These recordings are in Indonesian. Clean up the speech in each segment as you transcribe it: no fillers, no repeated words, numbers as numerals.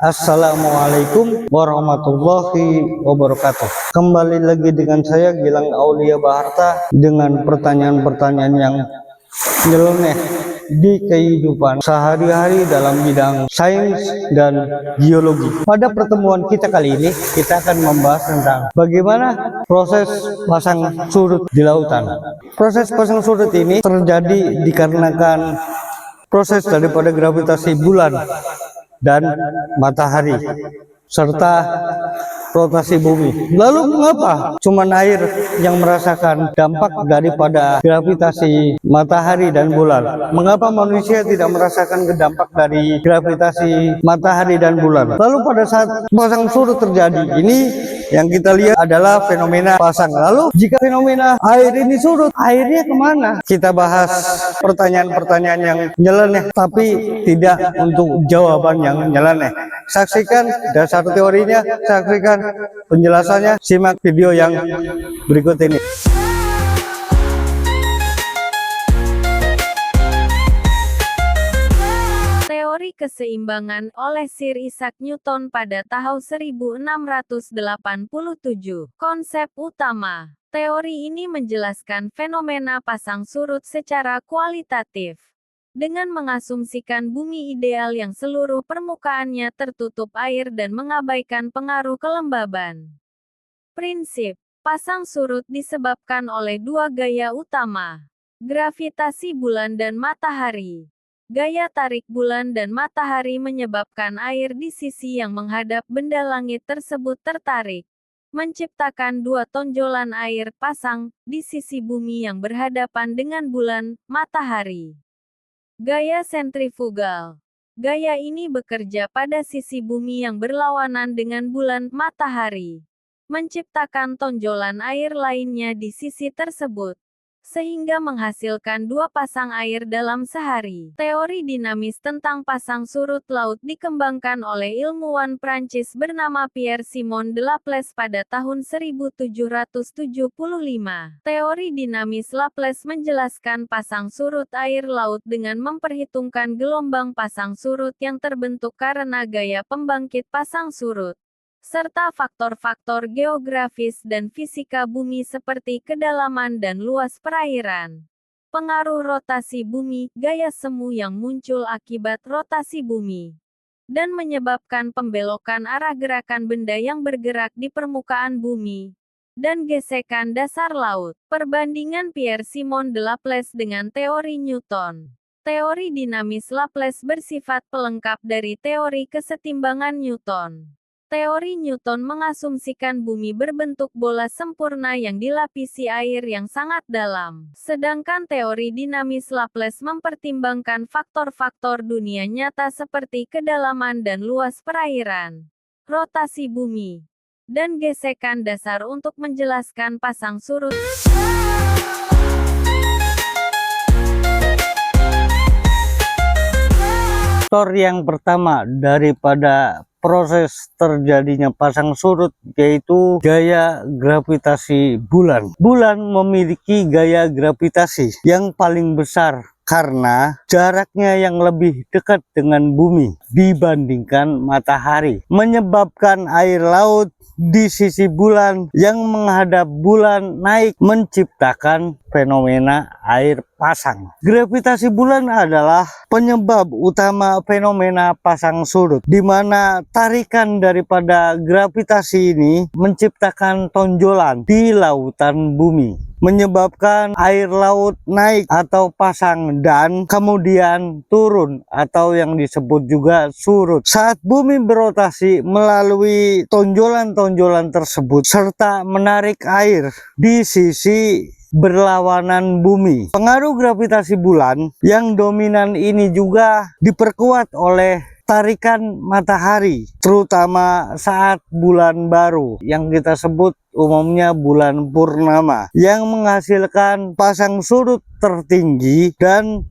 Assalamualaikum warahmatullahi wabarakatuh. Kembali lagi dengan saya Gilang Aulia Baharta dengan pertanyaan-pertanyaan yang nyeleneh di kehidupan sehari-hari dalam bidang sains dan geologi. Pada pertemuan kita kali ini kita akan membahas tentang bagaimana proses pasang surut di lautan. Proses pasang surut ini terjadi dikarenakan proses daripada gravitasi bulan dan matahari serta rotasi bumi. Lalu mengapa cuman air yang merasakan dampak daripada gravitasi matahari dan bulan? Mengapa manusia tidak merasakan dampak dari gravitasi matahari dan bulan? Lalu pada saat pasang surut terjadi, ini yang kita lihat adalah fenomena pasang. Lalu jika fenomena air ini surut, airnya kemana? Kita bahas pertanyaan-pertanyaan yang nyeleneh tapi tidak untuk jawaban yang nyeleneh. Saksikan dasar teorinya, saksikan penjelasannya, simak video yang berikut ini. Teori keseimbangan oleh Sir Isaac Newton pada tahun 1687. Konsep utama teori ini menjelaskan fenomena pasang surut secara kualitatif dengan mengasumsikan bumi ideal yang seluruh permukaannya tertutup air dan mengabaikan pengaruh kelembaban. Prinsip pasang surut disebabkan oleh dua gaya utama, gravitasi bulan dan matahari. Gaya tarik bulan dan matahari menyebabkan air di sisi yang menghadap benda langit tersebut tertarik, menciptakan dua tonjolan air pasang di sisi bumi yang berhadapan dengan bulan, matahari. Gaya sentrifugal. Gaya ini bekerja pada sisi bumi yang berlawanan dengan bulan, matahari, menciptakan tonjolan air lainnya di sisi tersebut, sehingga menghasilkan dua pasang air dalam sehari. Teori dinamis tentang pasang surut laut dikembangkan oleh ilmuwan Prancis bernama Pierre-Simon de Laplace pada tahun 1775. Teori dinamis Laplace menjelaskan pasang surut air laut dengan memperhitungkan gelombang pasang surut yang terbentuk karena gaya pembangkit pasang surut, serta faktor-faktor geografis dan fisika bumi seperti kedalaman dan luas perairan. Pengaruh rotasi bumi, gaya semu yang muncul akibat rotasi bumi, dan menyebabkan pembelokan arah gerakan benda yang bergerak di permukaan bumi, dan gesekan dasar laut. Perbandingan Pierre-Simon de Laplace dengan teori Newton. Teori dinamis Laplace bersifat pelengkap dari teori kesetimbangan Newton. Teori Newton mengasumsikan bumi berbentuk bola sempurna yang dilapisi air yang sangat dalam. Sedangkan teori dinamis Laplace mempertimbangkan faktor-faktor dunia nyata seperti kedalaman dan luas perairan, rotasi bumi, dan gesekan dasar untuk menjelaskan pasang surut. Faktor yang pertama daripada proses terjadinya pasang surut yaitu gaya gravitasi bulan. Bulan memiliki gaya gravitasi yang paling besar karena jaraknya yang lebih dekat dengan bumi dibandingkan matahari, menyebabkan air laut di sisi bulan yang menghadap bulan naik, menciptakan fenomena air pasang. Gravitasi bulan adalah penyebab utama fenomena pasang surut, di mana tarikan daripada gravitasi ini menciptakan tonjolan di lautan bumi, menyebabkan air laut naik atau pasang dan kemudian turun atau yang disebut juga surut. Saat bumi berotasi melalui tonjolan-tonjolan tersebut serta menarik air di sisi berlawanan bumi. Pengaruh gravitasi bulan yang dominan ini juga diperkuat oleh tarikan matahari, terutama saat bulan baru yang kita sebut umumnya bulan purnama, yang menghasilkan pasang surut tertinggi dan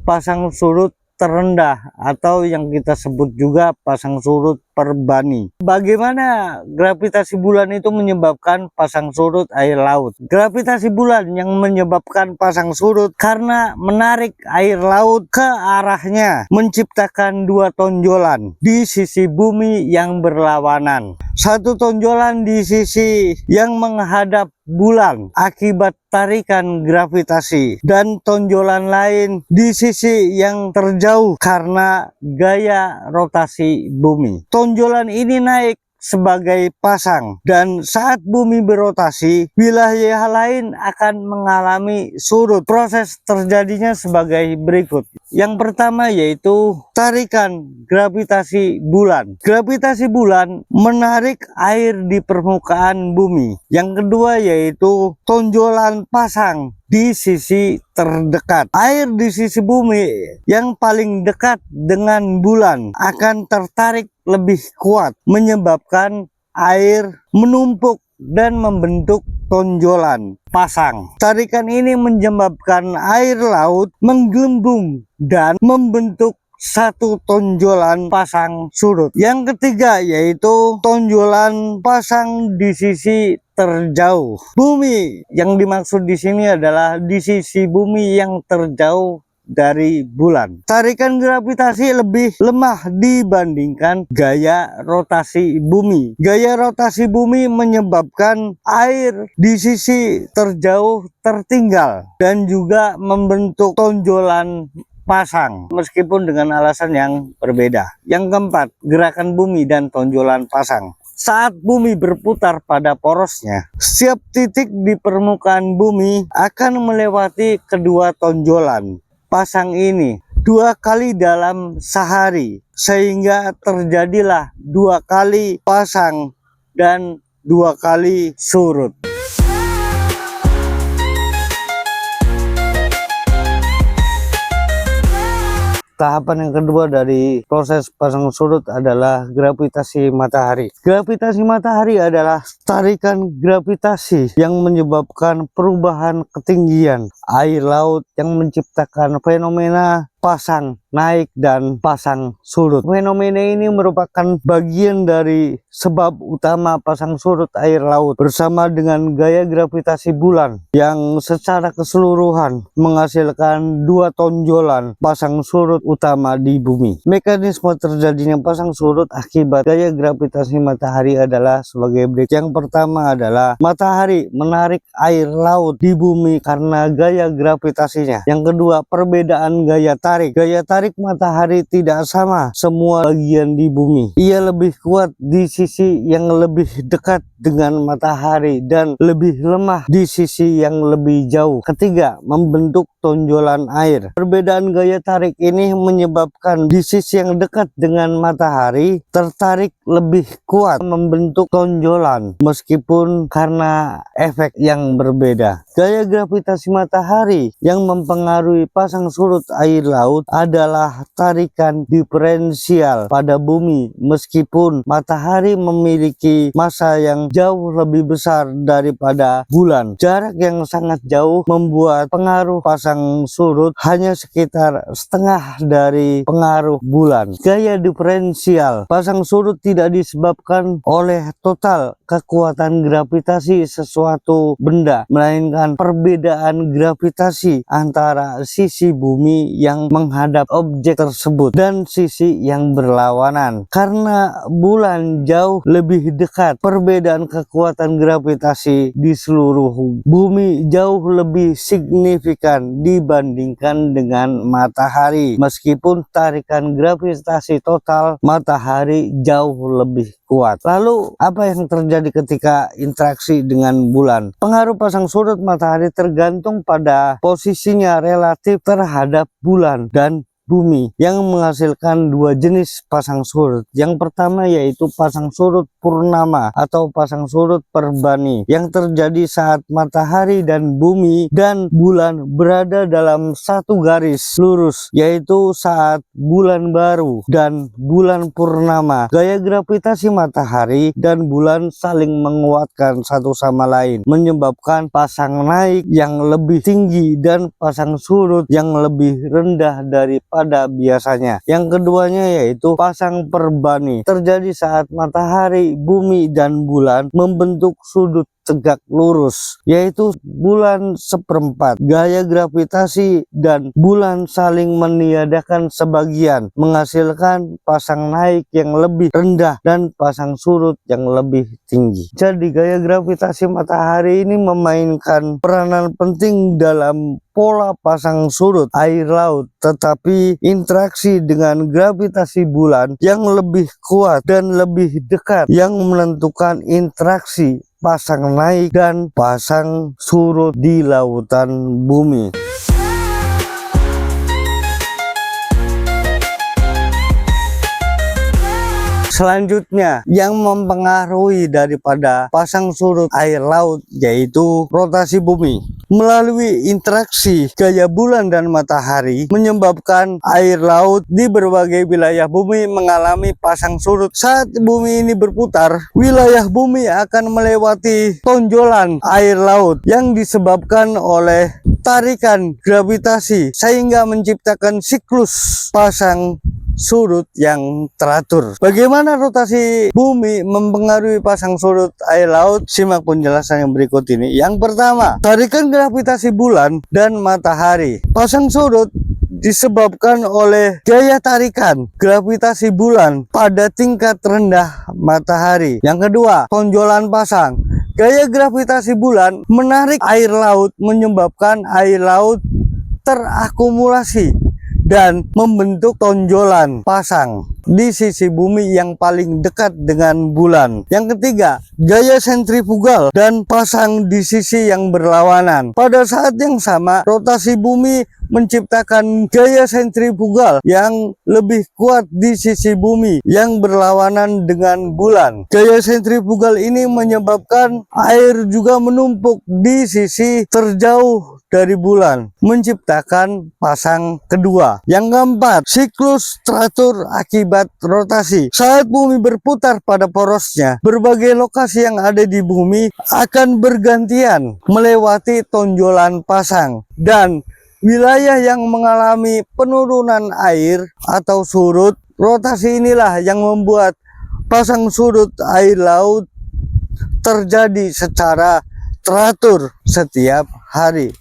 pasang surut terendah atau yang kita sebut juga pasang surut perbani. Bagaimana gravitasi bulan itu menyebabkan pasang surut air laut? Gravitasi bulan yang menyebabkan pasang surut karena menarik air laut ke arahnya, menciptakan dua tonjolan di sisi bumi yang berlawanan. Satu tonjolan di sisi yang menghadap bulan akibat tarikan gravitasi, dan tonjolan lain di sisi yang terjauh karena gaya rotasi bumi. Tonjolan ini naik sebagai pasang, dan saat bumi berotasi, wilayah lain akan mengalami surut. Proses terjadinya sebagai berikut. Yang pertama yaitu tarikan gravitasi bulan. Gravitasi bulan menarik air di permukaan bumi. Yang kedua yaitu tonjolan pasang di sisi terdekat. Air di sisi bumi yang paling dekat dengan bulan akan tertarik lebih kuat, menyebabkan air menumpuk dan membentuk tonjolan pasang. Tarikan ini menyebabkan air laut menggelembung dan membentuk satu tonjolan pasang surut. Yang ketiga yaitu tonjolan pasang di sisi terjauh. Bumi yang dimaksud di sini adalah di sisi bumi yang terjauh dari bulan. Tarikan gravitasi lebih lemah dibandingkan gaya rotasi bumi. Gaya rotasi bumi menyebabkan air di sisi terjauh tertinggal dan juga membentuk tonjolan pasang, meskipun dengan alasan yang berbeda. Yang keempat, gerakan bumi dan tonjolan pasang. Saat bumi berputar pada porosnya, setiap titik di permukaan bumi akan melewati kedua tonjolan pasang ini 2 kali dalam sehari, sehingga terjadilah 2 kali pasang dan 2 kali surut. Tahapan yang kedua dari proses pasang surut adalah gravitasi matahari. Gravitasi matahari adalah tarikan gravitasi yang menyebabkan perubahan ketinggian air laut yang menciptakan fenomena pasang naik dan pasang surut. Fenomena ini merupakan bagian dari sebab utama pasang surut air laut bersama dengan gaya gravitasi bulan yang secara keseluruhan menghasilkan dua tonjolan pasang surut utama di bumi. Mekanisme terjadinya pasang surut akibat gaya gravitasi matahari adalah sebagai berikut. Yang pertama adalah matahari menarik air laut di bumi karena gaya gravitasinya. Yang kedua, perbedaan gaya tarik. Gaya tarik matahari tidak sama semua bagian di bumi. Ia lebih kuat di sisi yang lebih dekat dengan matahari dan lebih lemah di sisi yang lebih jauh. Ketiga, membentuk tonjolan air. Perbedaan gaya tarik ini menyebabkan di sisi yang dekat dengan matahari tertarik lebih kuat, membentuk tonjolan meskipun karena efek yang berbeda. Gaya gravitasi matahari yang mempengaruhi pasang surut air laut adalah tarikan diferensial pada bumi, meskipun matahari memiliki massa yang jauh lebih besar daripada bulan. Jarak yang sangat jauh membuat pengaruh pasang surut hanya sekitar setengah dari pengaruh bulan. Gaya diferensial pasang surut tidak disebabkan oleh total kekuatan gravitasi sesuatu benda, melainkan perbedaan gravitasi antara sisi bumi yang menghadap objek tersebut dan sisi yang berlawanan. Karena bulan jauh lebih dekat, perbedaan kekuatan gravitasi di seluruh bumi jauh lebih signifikan dibandingkan dengan matahari. Meskipun tarikan gravitasi total matahari jauh lebih kuat. Lalu apa yang terjadi ketika interaksi dengan bulan? Pengaruh pasang surut matahari tergantung pada posisinya relatif terhadap bulan dan bumi yang menghasilkan dua jenis pasang surut. Yang pertama yaitu pasang surut purnama atau pasang surut perbani yang terjadi saat matahari dan bumi dan bulan berada dalam satu garis lurus, yaitu saat bulan baru dan bulan purnama. Gaya gravitasi matahari dan bulan saling menguatkan satu sama lain, menyebabkan pasang naik yang lebih tinggi dan pasang surut yang lebih rendah dari daripada biasanya. Yang keduanya yaitu pasang perbani, terjadi saat matahari, bumi, dan bulan membentuk sudut tegak lurus, yaitu bulan seperempat. Gaya gravitasi dan bulan saling meniadakan sebagian, menghasilkan pasang naik yang lebih rendah dan pasang surut yang lebih tinggi. Jadi gaya gravitasi matahari ini memainkan peranan penting dalam pola pasang surut air laut, tetapi interaksi dengan gravitasi bulan yang lebih kuat dan lebih dekat yang menentukan interaksi pasang naik dan pasang surut di lautan bumi. Selanjutnya, yang mempengaruhi daripada pasang surut air laut yaitu rotasi bumi. Melalui interaksi gaya bulan dan matahari menyebabkan air laut di berbagai wilayah bumi mengalami pasang surut. Saat bumi ini berputar, wilayah bumi akan melewati tonjolan air laut yang disebabkan oleh tarikan gravitasi sehingga menciptakan siklus pasang surut yang teratur. Bagaimana rotasi bumi mempengaruhi pasang surut air laut? Simak penjelasan yang berikut ini. Yang pertama, tarikan gravitasi bulan dan matahari. Pasang surut disebabkan oleh gaya tarikan gravitasi bulan pada tingkat rendah matahari. Yang kedua, tonjolan pasang. Gaya gravitasi bulan menarik air laut menyebabkan air laut terakumulasi dan membentuk tonjolan pasang di sisi bumi yang paling dekat dengan bulan. Yang ketiga, gaya sentrifugal dan pasang di sisi yang berlawanan. Pada saat yang sama, rotasi bumi menciptakan gaya sentrifugal yang lebih kuat di sisi bumi yang berlawanan dengan bulan. Gaya sentrifugal ini menyebabkan air juga menumpuk di sisi terjauh dari bulan, menciptakan pasang kedua. Yang keempat, siklus teratur akibat rotasi. Saat bumi berputar pada porosnya, berbagai lokasi yang ada di bumi akan bergantian melewati tonjolan pasang, dan wilayah yang mengalami penurunan air atau surut. Rotasi inilah yang membuat pasang surut air laut terjadi secara teratur setiap hari.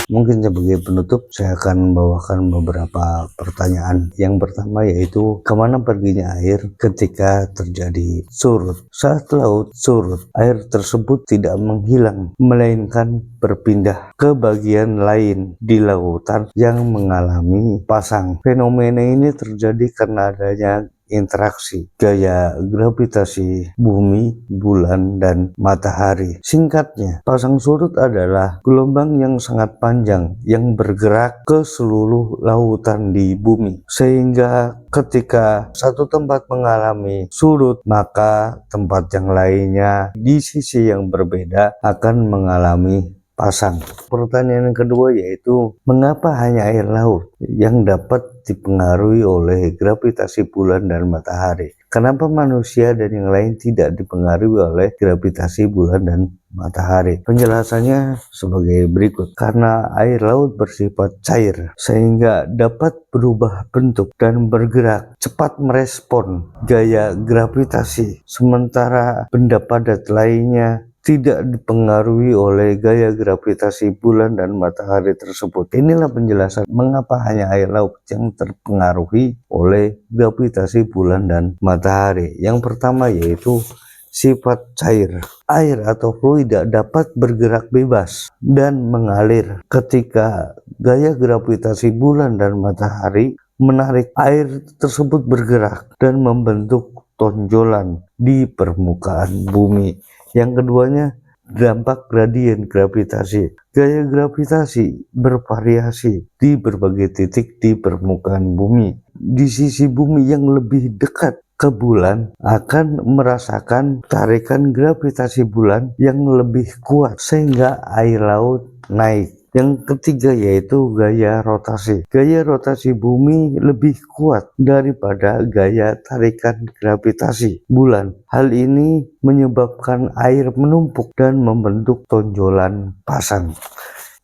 Mungkin sebagai penutup, saya akan membawakan beberapa pertanyaan. Yang pertama yaitu, kemana perginya air ketika terjadi surut? Saat laut surut, air tersebut tidak menghilang, melainkan berpindah ke bagian lain di lautan yang mengalami pasang. Fenomena ini terjadi karena adanya interaksi gaya gravitasi bumi, bulan, dan matahari. Singkatnya, pasang surut adalah gelombang yang sangat panjang yang bergerak ke seluruh lautan di bumi, sehingga ketika satu tempat mengalami surut, maka tempat yang lainnya di sisi yang berbeda akan mengalami pasang. Pertanyaan yang kedua yaitu, mengapa hanya air laut yang dapat dipengaruhi oleh gravitasi bulan dan matahari? Kenapa manusia dan yang lain tidak dipengaruhi oleh gravitasi bulan dan matahari? Penjelasannya sebagai berikut. Karena air laut bersifat cair, sehingga dapat berubah bentuk dan bergerak cepat merespon gaya gravitasi, sementara benda padat lainnya tidak dipengaruhi oleh gaya gravitasi bulan dan matahari tersebut. Inilah penjelasan mengapa hanya air laut yang terpengaruhi oleh gravitasi bulan dan matahari. Yang pertama yaitu sifat cair. Air atau fluid dapat bergerak bebas dan mengalir ketika gaya gravitasi bulan dan matahari menarik air tersebut bergerak dan membentuk tonjolan di permukaan bumi. Yang keduanya, dampak gradien gravitasi. Gaya gravitasi bervariasi di berbagai titik di permukaan bumi. Di sisi bumi yang lebih dekat ke bulan akan merasakan tarikan gravitasi bulan yang lebih kuat, sehingga air laut naik. Yang ketiga yaitu gaya rotasi. Gaya rotasi bumi lebih kuat daripada gaya tarikan gravitasi bulan. Hal ini menyebabkan air menumpuk dan membentuk tonjolan pasang.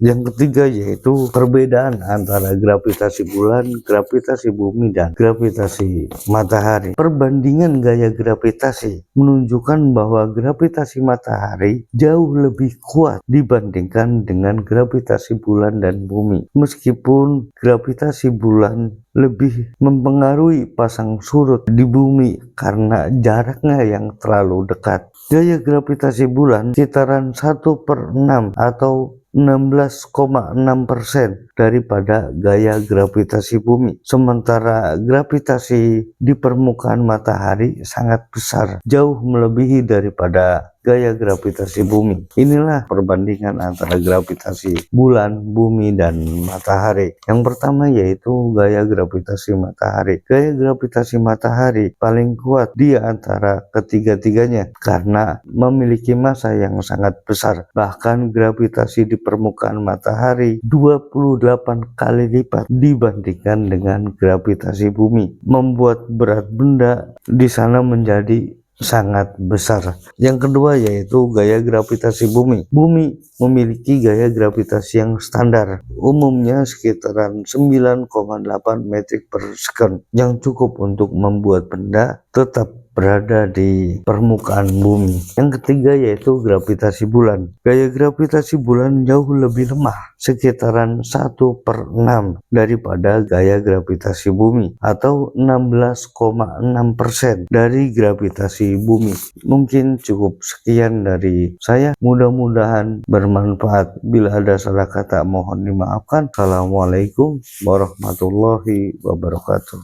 Yang ketiga yaitu perbedaan antara gravitasi bulan, gravitasi bumi, dan gravitasi matahari. Perbandingan gaya gravitasi menunjukkan bahwa gravitasi matahari jauh lebih kuat dibandingkan dengan gravitasi bulan dan bumi. Meskipun gravitasi bulan lebih mempengaruhi pasang surut di bumi karena jaraknya yang terlalu dekat. Gaya gravitasi bulan sekitaran 1/6 atau 16,6% daripada gaya gravitasi bumi. Sementara gravitasi di permukaan matahari sangat besar, jauh melebihi daripada gaya gravitasi bumi. Inilah perbandingan antara gravitasi bulan, bumi, dan matahari. Yang pertama yaitu gaya gravitasi matahari. Gaya gravitasi matahari paling kuat di antara ketiga-tiganya karena memiliki massa yang sangat besar. Bahkan gravitasi di permukaan matahari 28 kali lipat dibandingkan dengan gravitasi bumi, membuat berat benda di sana menjadi sangat besar. Yang kedua yaitu gaya gravitasi bumi. Bumi memiliki gaya gravitasi yang standar, umumnya sekitaran 9,8 metrik per second, yang cukup untuk membuat benda tetap berada di permukaan bumi. Yang ketiga yaitu gravitasi bulan. Gaya gravitasi bulan jauh lebih lemah, sekitaran 1/6 daripada gaya gravitasi bumi atau 16,6% dari gravitasi bumi. Mungkin cukup sekian dari saya, mudah-mudahan bermanfaat. Bila ada salah kata mohon dimaafkan. Assalamualaikum warahmatullahi wabarakatuh.